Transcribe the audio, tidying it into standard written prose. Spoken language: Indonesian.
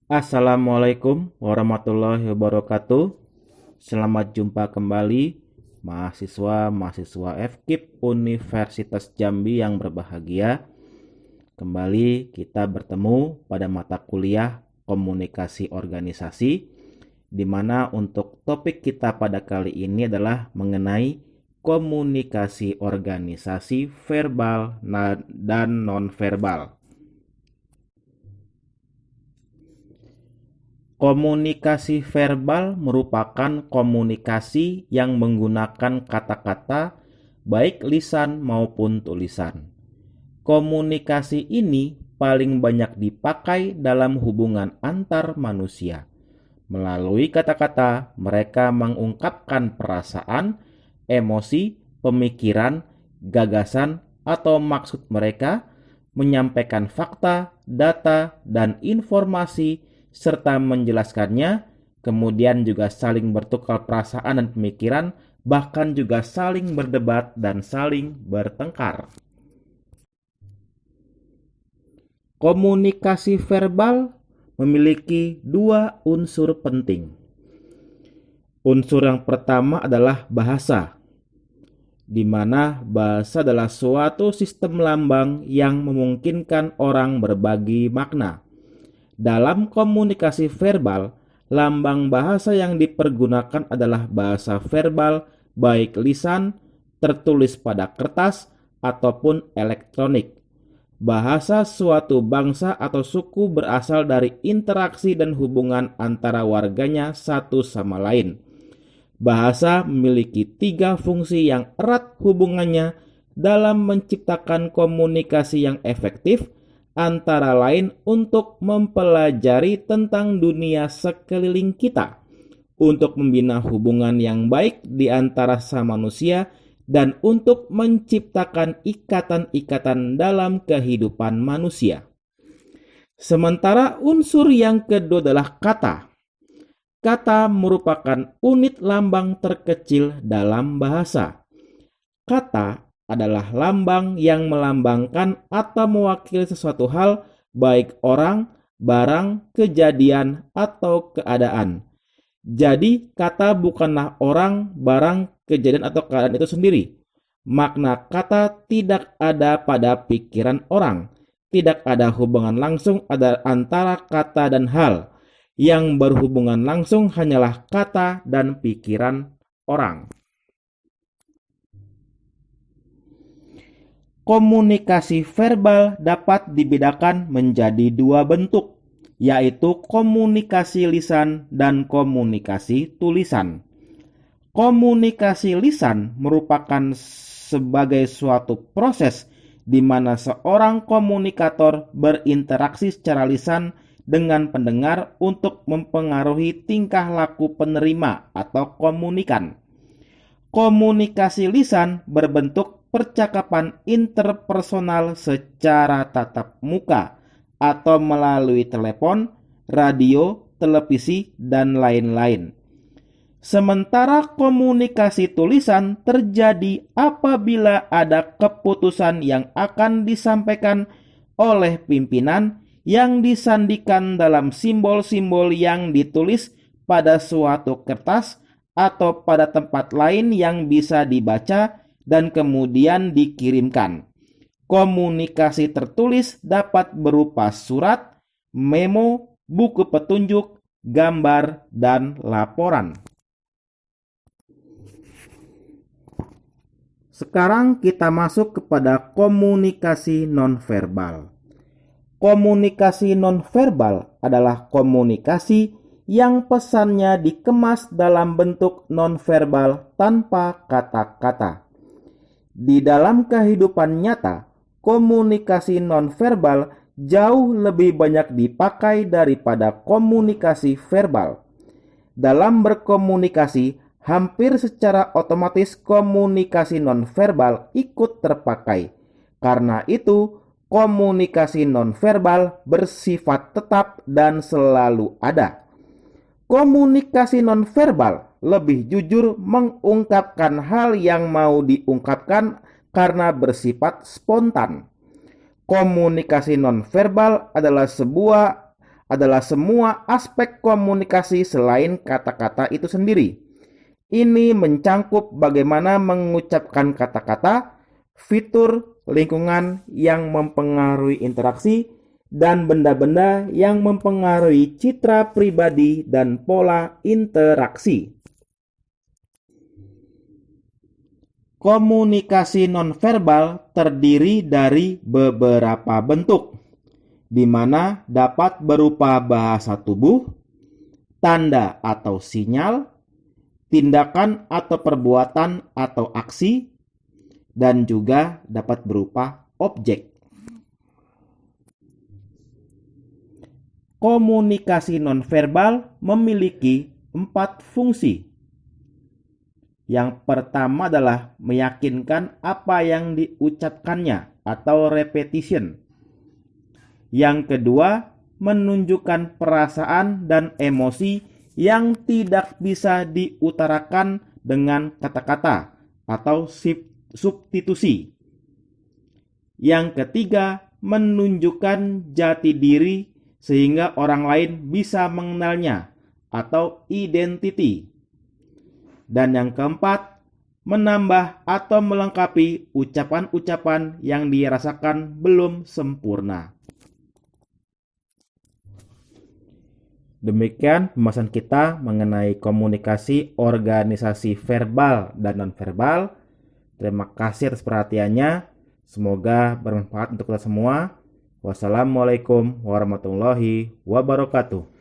Assalamualaikum warahmatullahi wabarakatuh. Selamat jumpa kembali mahasiswa-mahasiswa FKIP Universitas Jambi yang berbahagia. Kembali kita bertemu pada mata kuliah komunikasi organisasi, di mana untuk topik kita pada kali ini adalah mengenai komunikasi organisasi verbal dan nonverbal. Komunikasi verbal merupakan komunikasi yang menggunakan kata-kata, baik lisan maupun tulisan. Komunikasi ini paling banyak dipakai dalam hubungan antar manusia. Melalui kata-kata, mereka mengungkapkan perasaan, emosi, pemikiran, gagasan, atau maksud mereka, menyampaikan fakta, data, dan informasi, serta menjelaskannya, kemudian juga saling bertukar perasaan dan pemikiran, bahkan juga saling berdebat dan saling bertengkar. Komunikasi verbal memiliki dua unsur penting. Unsur yang pertama adalah bahasa, di mana bahasa adalah suatu sistem lambang yang memungkinkan orang berbagi makna. Dalam komunikasi verbal, lambang bahasa yang dipergunakan adalah bahasa verbal, baik lisan, tertulis pada kertas, ataupun elektronik. Bahasa suatu bangsa atau suku berasal dari interaksi dan hubungan antara warganya satu sama lain. Bahasa memiliki tiga fungsi yang erat hubungannya dalam menciptakan komunikasi yang efektif, antara lain untuk mempelajari tentang dunia sekeliling kita, untuk membina hubungan yang baik di antara sama manusia, dan untuk menciptakan ikatan-ikatan dalam kehidupan manusia. Sementara unsur yang kedua adalah kata. Kata merupakan unit lambang terkecil dalam bahasa. Kata adalah lambang yang melambangkan atau mewakili sesuatu hal, baik orang, barang, kejadian, atau keadaan. Jadi, kata bukanlah orang, barang, kejadian, atau keadaan itu sendiri. Makna kata tidak ada pada pikiran orang. Tidak ada hubungan langsung antara kata dan hal. Yang berhubungan langsung hanyalah kata dan pikiran orang. Komunikasi verbal dapat dibedakan menjadi dua bentuk, yaitu komunikasi lisan dan komunikasi tulisan. Komunikasi lisan merupakan sebagai suatu proses di mana seorang komunikator berinteraksi secara lisan dengan pendengar untuk mempengaruhi tingkah laku penerima atau komunikan. Komunikasi lisan berbentuk percakapan interpersonal secara tatap muka atau melalui telepon, radio, televisi, dan lain-lain. Sementara komunikasi tulisan terjadi apabila ada keputusan yang akan disampaikan oleh pimpinan yang disandikan dalam simbol-simbol yang ditulis pada suatu kertas atau pada tempat lain yang bisa dibaca dan kemudian dikirimkan. Komunikasi tertulis dapat berupa surat, memo, buku petunjuk, gambar, dan laporan. Sekarang kita masuk kepada komunikasi nonverbal. Komunikasi nonverbal adalah komunikasi yang pesannya dikemas dalam bentuk nonverbal tanpa kata-kata. Di dalam kehidupan nyata, komunikasi nonverbal jauh lebih banyak dipakai daripada komunikasi verbal. Dalam berkomunikasi, hampir secara otomatis komunikasi nonverbal ikut terpakai. Karena itu, komunikasi nonverbal bersifat tetap dan selalu ada. Komunikasi nonverbal lebih jujur mengungkapkan hal yang mau diungkapkan karena bersifat spontan. Komunikasi nonverbal adalah sebuah adalah semua aspek komunikasi selain kata-kata itu sendiri. Ini mencangkup bagaimana mengucapkan kata-kata, fitur lingkungan yang mempengaruhi interaksi, dan benda-benda yang mempengaruhi citra pribadi dan pola interaksi. Komunikasi nonverbal terdiri dari beberapa bentuk, di mana dapat berupa bahasa tubuh, tanda atau sinyal, tindakan atau perbuatan atau aksi, dan juga dapat berupa objek. Komunikasi nonverbal memiliki 4 fungsi. Yang pertama adalah meyakinkan apa yang diucapkannya atau repetition. Yang kedua, menunjukkan perasaan dan emosi yang tidak bisa diutarakan dengan kata-kata atau substitusi. Yang ketiga, menunjukkan jati diri sehingga orang lain bisa mengenalnya atau identity. Dan yang keempat, menambah atau melengkapi ucapan-ucapan yang dirasakan belum sempurna. Demikian pembahasan kita mengenai komunikasi organisasi verbal dan nonverbal. Terima kasih atas perhatiannya. Semoga bermanfaat untuk kita semua. Wassalamualaikum warahmatullahi wabarakatuh.